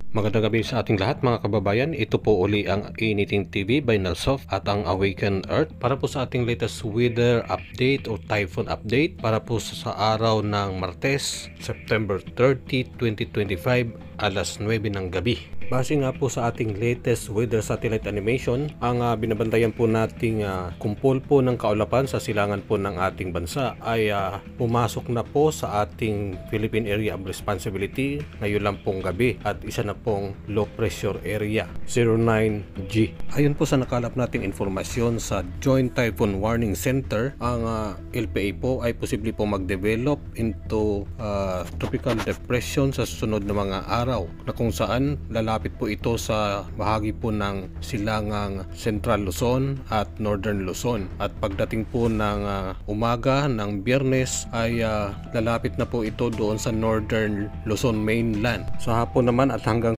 Magandang gabi sa ating lahat mga kababayan. Ito po uli ang Anything TV by Nelsoft at ang Awaken Earth para po sa ating latest weather update o typhoon update para po sa araw ng Martes, September 30, 2025 alas 9 ng gabi. Base nga po sa ating latest weather satellite animation, ang binabantayan po nating kumpol po ng kaulapan sa silangan po ng ating bansa ay pumasok na po sa ating Philippine Area of Responsibility ngayon lang pong gabi at isa na pong low pressure area 09G. Ayon po sa nakalap nating informasyon sa Joint Typhoon Warning Center, ang LPA po ay posible po mag-develop into tropical depression sa susunod na mga araw na kung saan lalapit po ito sa bahagi po ng silangang Central Luzon at Northern Luzon, at pagdating po ng umaga ng Biyernes ay lalapit na po ito doon sa Northern Luzon mainland. Sa hapon naman at hanggang